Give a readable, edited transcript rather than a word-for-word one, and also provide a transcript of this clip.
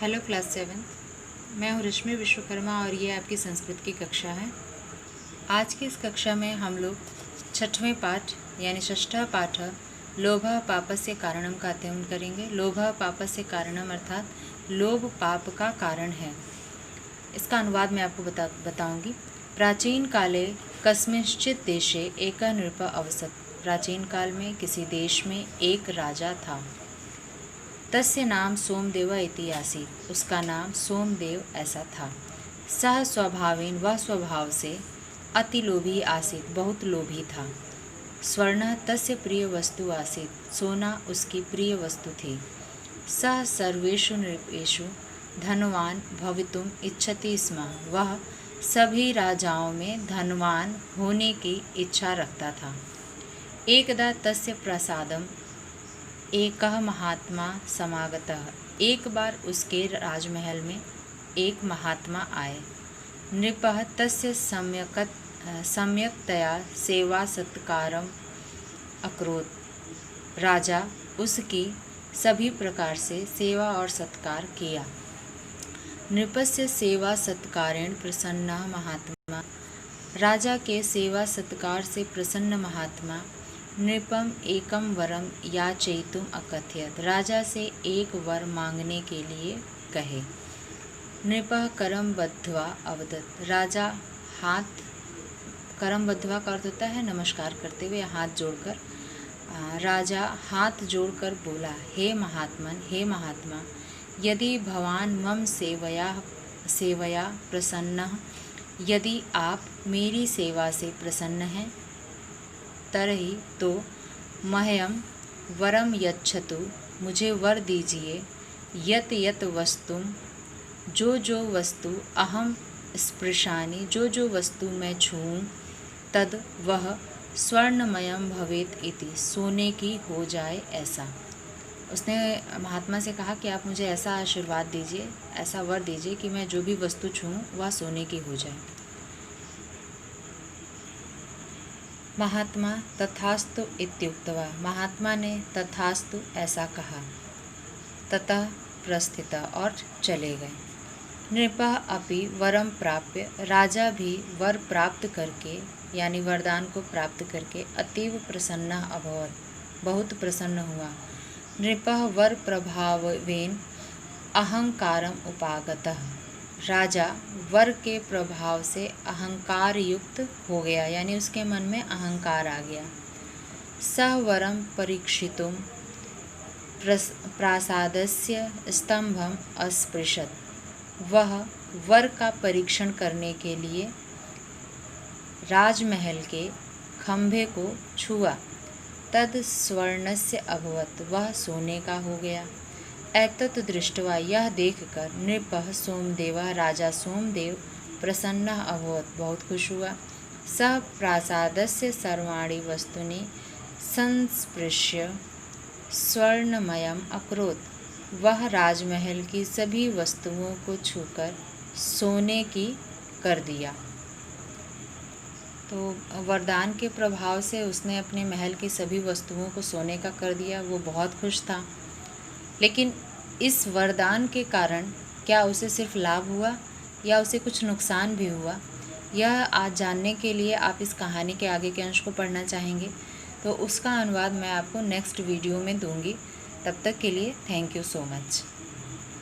Hello class 7। मैं हूँ रश्मि विश्वकर्मा और ये आपकी संस्कृत की कक्षा है। आज की इस कक्षा में हम लोग छठवें पाठ यानी षष्ठा पाठ लोभः पापस्य कारणम का अध्ययन करेंगे। लोभः पापस्य कारणम अर्थात लोभ पाप का कारण है। इसका अनुवाद मैं आपको बताऊंगी। प्राचीन काले कस्मिंश्चित् देशे एकः नृपः अवसत्। प्राचीन काल में किसी देश में एक राजा था। तस्य नाम सोमदेव इति आसीत्। उसका नाम सोमदेव ऐसा था। सह स्वभावेन वह स्वभाव से अति लोभी आसीत्, बहुत लोभी था। स्वर्ण तस्य प्रिय वस्तु आसीत्। सोना उसकी प्रिय वस्तु थी। सह सर्वेषु नृपेषु धनवान भवितुम इच्छति स्म। वह सभी राजाओं में धनवान होने की इच्छा रखता था। एकदा तस्य प्रसादम एकः महात्मा समागतः। एक बार उसके राजमहल में एक महात्मा आए। नृपः तस्य सम्यक्तया सेवा सत्कारम अकरोत्। राजा उसकी सभी प्रकार से सेवा और सत्कार किया। नृपस्य सेवा सत्कारेण प्रसन्नः महात्मा। राजा के सेवा सत्कार से प्रसन्न महात्मा नृपम एकम वरम याचयितुम अकथयत। राजा से एक वर मांगने के लिए कहे। नृपः करम बद्ध्वा अवदत्। राजा हाथ करम बद्ध्वा का अर्थ होता है नमस्कार करते हुए हाथ जोड़कर। राजा हाथ जोड़कर बोला, हे महात्मन, हे महात्मा, यदि भवान मम सेवया प्रसन्नः, यदि आप मेरी सेवा से प्रसन्न हैं, तरही तो मह्यम वरम यच्छतु, मुझे वर दीजिए। यत यत वस्तुम, जो वस्तु अहम स्पृशानि, जो वस्तु मैं छूऊं, तद वह स्वर्णमयम भवेत इति, सोने की हो जाए ऐसा। उसने महात्मा से कहा कि आप मुझे ऐसा आशीर्वाद दीजिए, ऐसा वर दीजिए कि मैं जो भी वस्तु छूऊं वह सोने की हो जाए। महात्मा तथास्तु इत्युक्त्वा। महात्मा ने तथास्तु ऐसा कहा। ततः प्रस्थित और चले गए। नृपः अपि वरम प्राप्य। राजा भी वर प्राप्त करके यानी वरदान को प्राप्त करके अतीव प्रसन्न अभवत्, बहुत प्रसन्न हुआ। नृपः वर प्रभावेन अहंकारम उपागतः। राजा वर के प्रभाव से अहंकार युक्त हो गया यानी उसके मन में अहंकार आ गया। सह वरम परीक्षितुम प्रासादस्य स्तंभम अस्पृशत। वह वर का परीक्षण करने के लिए राजमहल के खंभे को छुआ। तद स्वर्णस्य अभवत, वह सोने का हो गया। एतत् दृष्ट्वा, यह देखकर नृपः सोमदेवः, राजा सोमदेव प्रसन्नः अभवत्, बहुत खुश हुआ। सः प्रासादस्य सर्वाणि वस्तूनि संस्पृश्य स्वर्णमयम् अकरोत्। वह राजमहल की सभी वस्तुओं को छूकर सोने की कर दिया। तो वरदान के प्रभाव से उसने अपने महल की सभी वस्तुओं को सोने का कर दिया। वो बहुत खुश था। लेकिन इस वरदान के कारण क्या उसे सिर्फ लाभ हुआ या उसे कुछ नुकसान भी हुआ, यह आज जानने के लिए आप इस कहानी के आगे के अंश को पढ़ना चाहेंगे तो उसका अनुवाद मैं आपको नेक्स्ट वीडियो में दूंगी। तब तक के लिए थैंक यू सो मच।